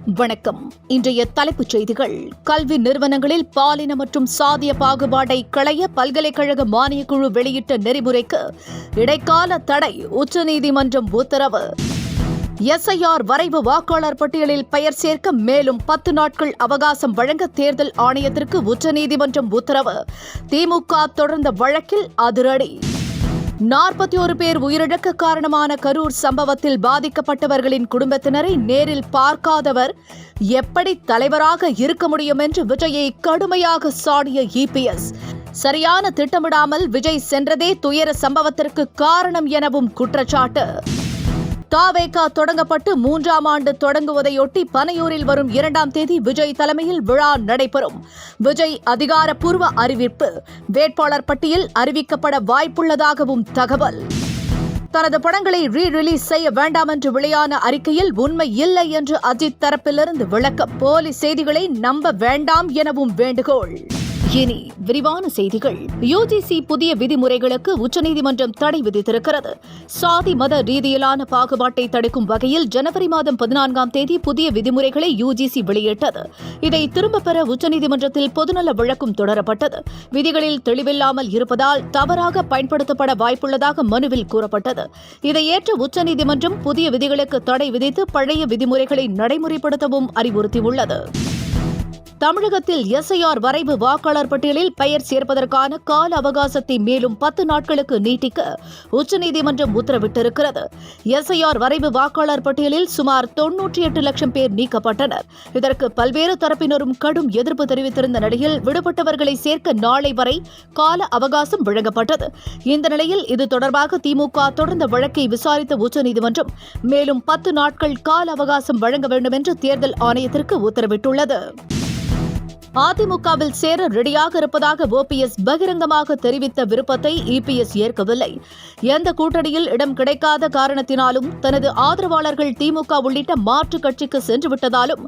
வணக்கம். இன்றைய தலைப்புச் செய்திகள். கல்வி நிறுவனங்களில் பாலின மற்றும் சாதிய பாகுபாட்டை களைய பல்கலைக்கழக மானியக்குழு வெளியிட்ட நெறிமுறைக்கு இடைக்கால தடை, உச்சநீதிமன்றம் உத்தரவு. எஸ்ஐஆர் வரைவு வாக்காளர் பட்டியலில் பெயர் சேர்க்க மேலும் 10 நாட்கள் அவகாசம் வழங்க தேர்தல் ஆணையத்திற்கு உச்சநீதிமன்றம் உத்தரவு. திமுக தொடர்ந்த வழக்கில் அதிரடி. 41 பேர் உயிரிழக்க காரணமான கரூர் சம்பவத்தில் பாதிக்கப்பட்டவர்களின் குடும்பத்தினரை நேரில் பார்க்காதவர் எப்படி தலைவராக இருக்க முடியும் என்று விஜயை கடுமையாக சாடிய இபிஎஸ். சரியான திட்டமிடாமல் விஜய் சென்றதே துயர சம்பவத்திற்கு காரணம் எனவும் குற்றச்சாட்டு. தவேக தொடங்கப்பட்டு 3ஆம் ஆண்டு தொடங்குவதையொட்டி பனையூரில் வரும் 2ஆம் தேதி விஜய் தலைமையில் விழா நடைபெறும். விஜய் அதிகாரப்பூர்வ அறிவிப்பு. வேட்பாளர் பட்டியல் அறிவிக்கப்பட வாய்ப்புள்ளதாகவும் தகவல். தனது படங்களை ரீ-ரிலீஸ் செய்ய வேண்டாம் என்று வெளியான அறிக்கையில் உண்மை இல்லை என்று அஜித் தரப்பிலிருந்து விளக்கம். போலி செய்திகளை நம்ப வேண்டாம் எனவும் வேண்டுகோள். இனி விரிவான செய்திகள். யுஜிசி புதிய விதிமுறைகளுக்கு உச்சநீதிமன்றம் தடை விதித்திருக்கிறது. சாதி மத ரீதியிலான பாகுபாட்டை தடுக்கும் வகையில் ஜனவரி மாதம் 14ஆம் தேதி புதிய விதிமுறைகளை யுஜிசி வெளியிட்டது. இதை திரும்பப் பெற உச்சநீதிமன்றத்தில் பொதுநல வழக்கும் தொடரப்பட்டது. விதிகளில் தெளிவில்லாமல் இருப்பதால் தவறாக பயன்படுத்தப்பட வாய்ப்புள்ளதாக மனுவில் கூறப்பட்டது. இதை ஏற்ற உச்சநீதிமன்றம் புதிய விதிகளுக்கு தடை விதித்து பழைய விதிமுறைகளை நடைமுறைப்படுத்தவும் அறிவுறுத்தியுள்ளது. தமிழகத்தில் எஸ்ஐஆர் வரைவு வாக்காளர் பட்டியலில் பெயர் சேர்ப்பதற்கான கால அவகாசத்தை மேலும் 10 நாட்களுக்கு நீட்டிக்க உச்சநீதிமன்றம் உத்தரவிட்டிருக்கிறது. எஸ்ஐஆர் வரைவு வாக்காளர் பட்டியலில் சுமார் 98 லட்சம் பேர் நீக்கப்பட்டனர். இதற்கு பல்வேறு தரப்பினரும் கடும் எதிர்ப்பு தெரிவித்திருந்த நிலையில் விடுபட்டவர்களை சேர்க்க நாளை வரை கால அவகாசம் வழங்கப்பட்டது. இந்த நிலையில் இது தொடர்பாக திமுக தொடர்ந்த வழக்கை விசாரித்த உச்சநீதிமன்றம் மேலும் 10 நாட்கள் கால அவகாசம் வழங்க வேண்டும் என்று தேர்தல் ஆணையத்திற்கு உத்தரவிட்டுள்ளது. அதிமுகவில் சேர ரெடியாக இருப்பதாக ஓபிஎஸ் பகிரங்கமாக தெரிவித்த விருப்பத்தை இபிஎஸ் ஏற்கவில்லை. எந்த கூட்டணியில் இடம் கிடைக்காத காரணத்தினாலும் தனது ஆதரவாளர்கள் திமுக உள்ளிட்ட மாற்றுக் கட்சிக்கு சென்றுவிட்டதாலும்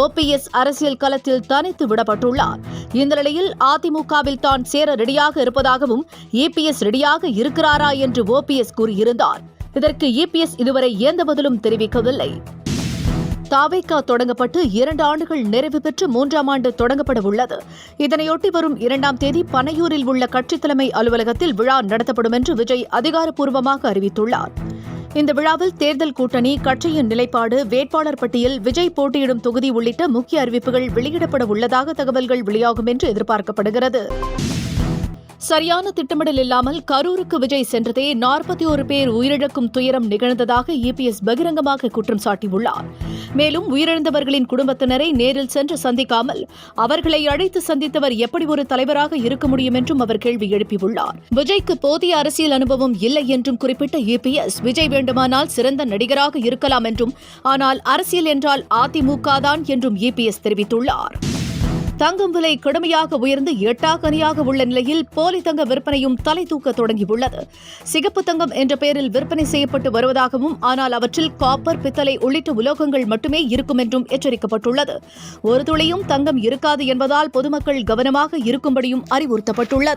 ஓபிஎஸ் அரசியல் களத்தில் தனித்து விடப்பட்டுள்ளார். இந்த நிலையில் அதிமுகவில் தான் சேர ரெடியாக இருப்பதாகவும் இபிஎஸ் ரெடியாக இருக்கிறாரா என்று ஓபிஎஸ் கூறியிருந்தார். இதற்கு இபிஎஸ் இதுவரை எந்த பதிலும் தெரிவிக்கவில்லை. தவேக தொடங்கப்பட்டு 2 ஆண்டுகள் நிறைவு பெற்று 3ஆம் ஆண்டு தொடங்கப்பட உள்ளது. இதனையொட்டி வரும் 2ஆம் தேதி பனையூரில் உள்ள கட்சித் தலைமை அலுவலகத்தில் விழா நடத்தப்படும் என்று விஜய் அதிகாரப்பூர்வமாக அறிவித்துள்ளார். இந்த விழாவில் தேர்தல் கூட்டணி, கட்சியின் நிலைப்பாடு, வேட்பாளர் பட்டியல், விஜய் போட்டியிடும் தொகுதி உள்ளிட்ட முக்கிய அறிவிப்புகள் வெளியிடப்பட உள்ளதாக தகவல்கள் வெளியாகும் என்று எதிர்பார்க்கப்படுகிறது. சரியான திட்டமிடல் இல்லாமல் கரூருக்கு விஜய் சென்றதே 41 பேர் உயிரிழக்கும் துயரம் நிகழ்ந்ததாக இபிஎஸ் பகிரங்கமாக குற்றம் சாட்டியுள்ளார். மேலும் உயிரிழந்தவர்களின் குடும்பத்தினரை நேரில் சென்று சந்திக்காமல் அவர்களை அழைத்து சந்தித்தவர் எப்படி ஒரு தலைவராக இருக்க முடியும் என்றும் அவர் கேள்வி எழுப்பியுள்ளார். விஜய்க்கு போதிய அரசியல் அனுபவம் இல்லை என்றும் குறிப்பிட்ட இபிஎஸ், விஜய் வேண்டுமானால் சிறந்த நடிகராக இருக்கலாம் என்றும், ஆனால் அரசியல் என்றால் அதிமுக தான் என்றும் இபிஎஸ் தெரிவித்துள்ளார். தங்கம் விலை கடுமையாக உயர்ந்து எட்டாக்கனியாக உள்ள நிலையில் போலி தங்க விற்பனையும் தலை தூக்க தொடங்கியுள்ளது. சிகப்பு தங்கம் என்ற பெயரில் விற்பனை செய்யப்பட்டு வருவதாகவும், ஆனால் அவற்றில் காப்பர், பித்தளை உள்ளிட்ட உலோகங்கள் மட்டுமே இருக்கும் என்றும் எச்சரிக்கப்பட்டுள்ளது. ஒரு துளியும் தங்கம் இருக்காது என்பதால் பொதுமக்கள் கவனமாக இருக்கும்படியும் அறிவுறுத்தப்பட்டுள்ளது.